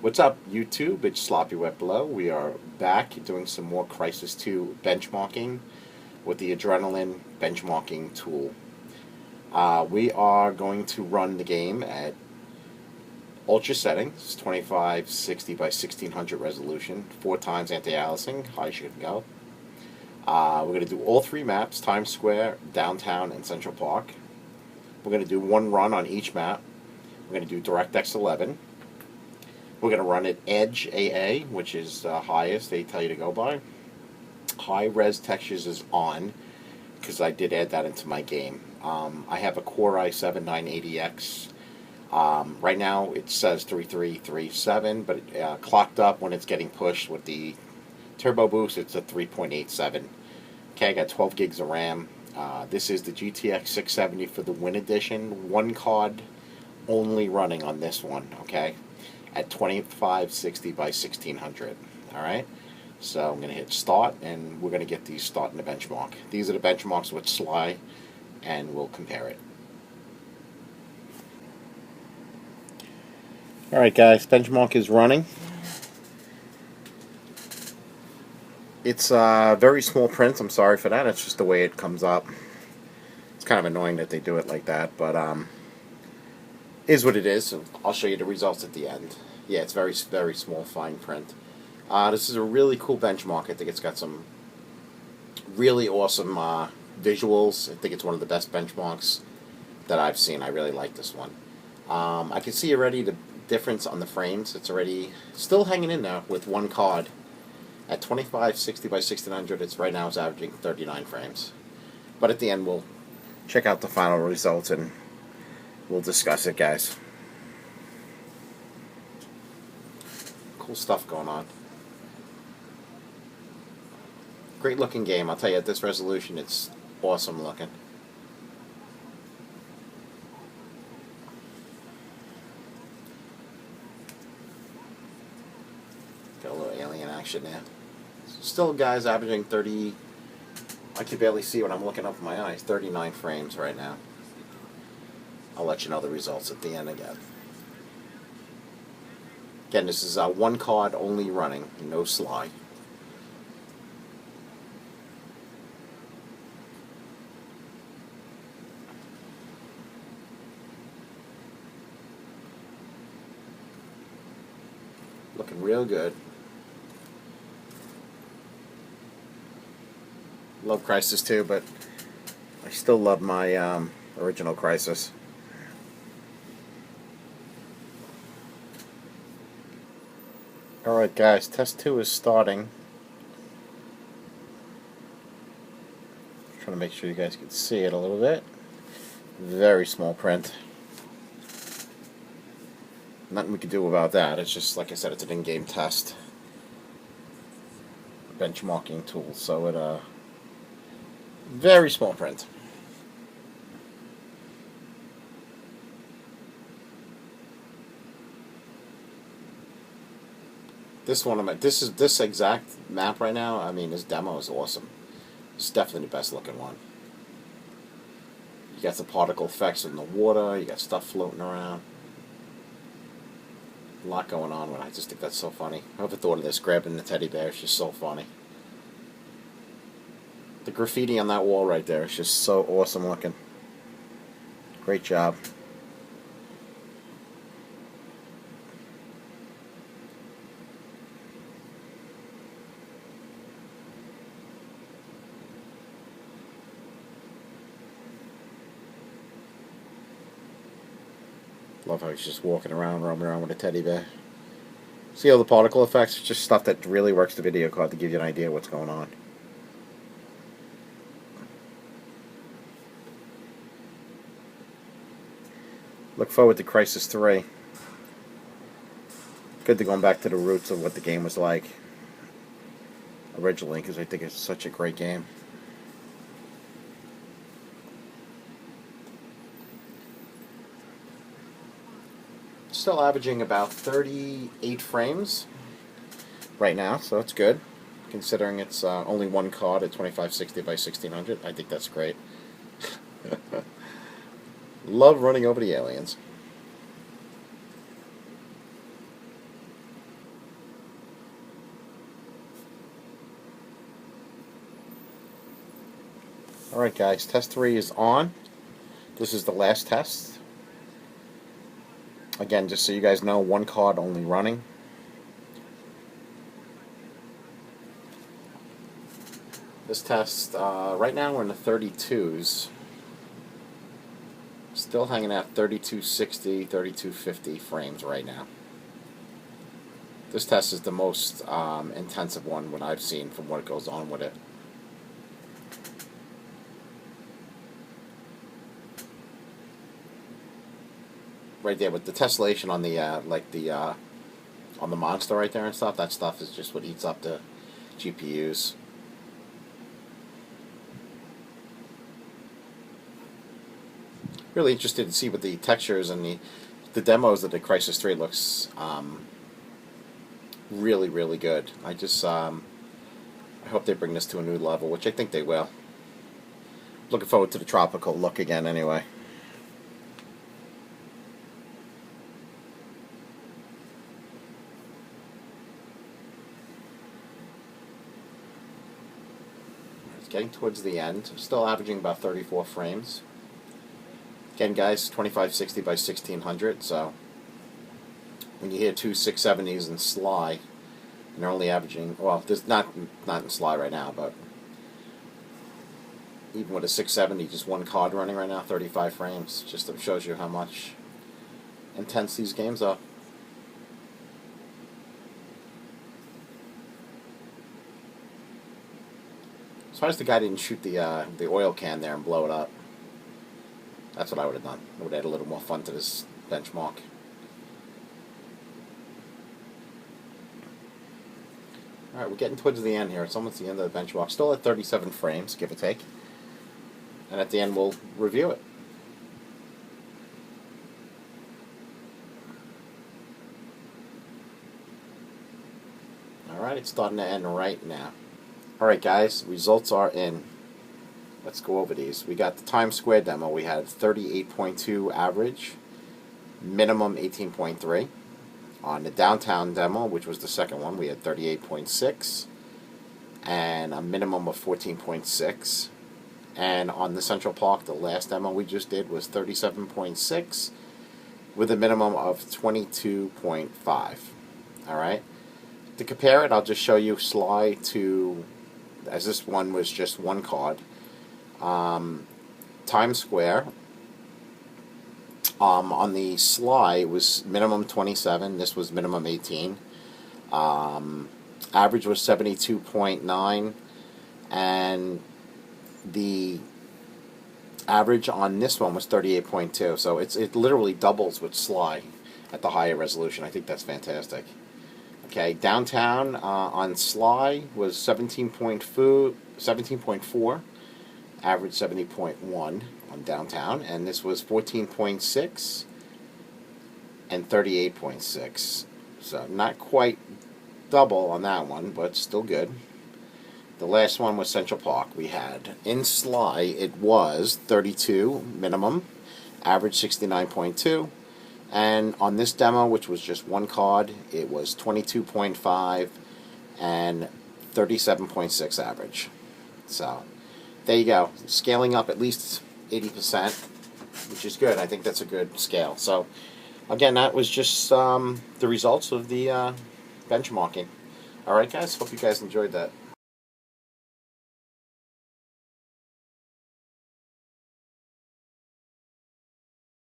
What's up, YouTube? It's Sloppy Wet Below. We are back doing some more Crysis 2 benchmarking with the Adrenaline benchmarking tool. We are going to run the game at ultra settings, 2560 by 1600 resolution, 4 times anti-aliasing, highest you can go. We're going to do all 3 maps, Times Square, Downtown, and Central Park. We're going to do 1 run on each map. We're going to do Directx 11. We're going to run it EDGEAA, which is the highest they tell you to go by. High res textures is on, because I did add that into my game. I have a Core i7 980X. Right now it says 3337, but it clocked up when it's getting pushed with the turbo boost. It's a 3.87. Okay, I got 12 gigs of RAM. This is the GTX 670 for the Win Edition. 1 card only running on this one, okay? At 2560 by 1600. Alright, so I'm going to hit start, and we're going to get these starting the benchmark. These are the benchmarks with Sly, and we'll compare it. Alright guys, benchmark is running. It's very small print, I'm sorry for that, it's just the way it comes up. It's kind of annoying that they do it like that, but is what it is. I'll show you the results at the end. Yeah, it's very, very small, fine print. This is a really cool benchmark. I think it's got some really awesome visuals. I think it's one of the best benchmarks that I've seen. I really like this one. I can see already the difference on the frames. It's already still hanging in there with 1 card. At 2560 by 1600, it's right now it's averaging 39 frames. But at the end, we'll check out the final results and we'll discuss it, guys. Cool stuff going on. Great looking game. I'll tell you, at this resolution, it's awesome looking. Got a little alien action there. Still, guys, averaging 30. I can barely see what I'm looking up with my eyes. 39 frames right now. I'll let you know the results at the end again. Again, this is 1 card only running, no Sly. Looking real good. Love Crysis too, but I still love my original Crysis. Alright guys, test 2 is starting. Trying to make sure you guys can see it a little bit. Very small print. Nothing we can do about that. It's just, like I said, it's an in-game test. Benchmarking tool, so it very small print. This one, this exact map right now. I mean, this demo is awesome. It's definitely the best looking one. You got the particle effects in the water. You got stuff floating around. A lot going on. I just think that's so funny. I never thought of this. Grabbing the teddy bear is just so funny. The graffiti on that wall right there is just so awesome looking. Great job. Love how he's just walking around, roaming around with a teddy bear. See all the particle effects? It's just stuff that really works the video card to give you an idea of what's going on. Look forward to Crysis 3. Good to going back to the roots of what the game was like originally, because I think it's such a great game. Still averaging about 38 frames right now, so it's good. Considering it's only 1 card at 2560 by 1600, I think that's great. Love running over the aliens. Alright guys, test 3 is on. This is the last test. Again, just so you guys know, one card only running. This test, right now we're in the 32s. Still hanging at 3260, 3250 frames right now. This test is the most intensive one what I've seen from what goes on with it. Right there with the tessellation on the on the monster right there and stuff. That stuff is just what eats up the GPUs. Really interested to see what the textures and the demos of the Crysis 3 looks really, really good. I just I hope they bring this to a new level, which I think they will. Looking forward to the tropical look again anyway. It's getting towards the end. Still averaging about 34 frames. Again, guys, 2560 by 1600, so when you hear two 670s in Sly, and they're only averaging, well, there's not in Sly right now, but even with a 670, just one card running right now, 35 frames, just shows you how much intense these games are. Surprised the guy didn't shoot the oil can there and blow it up. That's what I would have done. I would have had a little more fun to this benchmark. Alright, we're getting towards the end here. It's almost the end of the benchmark. Still at 37 frames, give or take. And at the end, we'll review it. Alright, it's starting to end right now. Alright guys, results are in. Let's go over these. We got the Times Square demo. We had 38.2 average, minimum 18.3. On the downtown demo, which was the second one, we had 38.6 and a minimum of 14.6. And on the Central Park, the last demo we just did was 37.6 with a minimum of 22.5. Alright? To compare it, I'll just show you Sly to, as this one was just one card. Times Square, on the Sly was minimum 27, this was minimum 18. Average was 72.9, and the average on this one was 38.2, so it literally doubles with Sly at the higher resolution. I think that's fantastic. Okay, downtown on Sly was 17.4, average 70.1 on downtown, and this was 14.6 and 38.6. So not quite double on that one, but still good. The last one was Central Park. We had in Sly, it was 32 minimum, average 69.2, and on this demo, which was just one card, it was 22.5 and 37.6 average. So there you go, scaling up at least 80%, which is good. I think that's a good scale. So again, that was just the results of the benchmarking. Alright guys, hope you guys enjoyed that.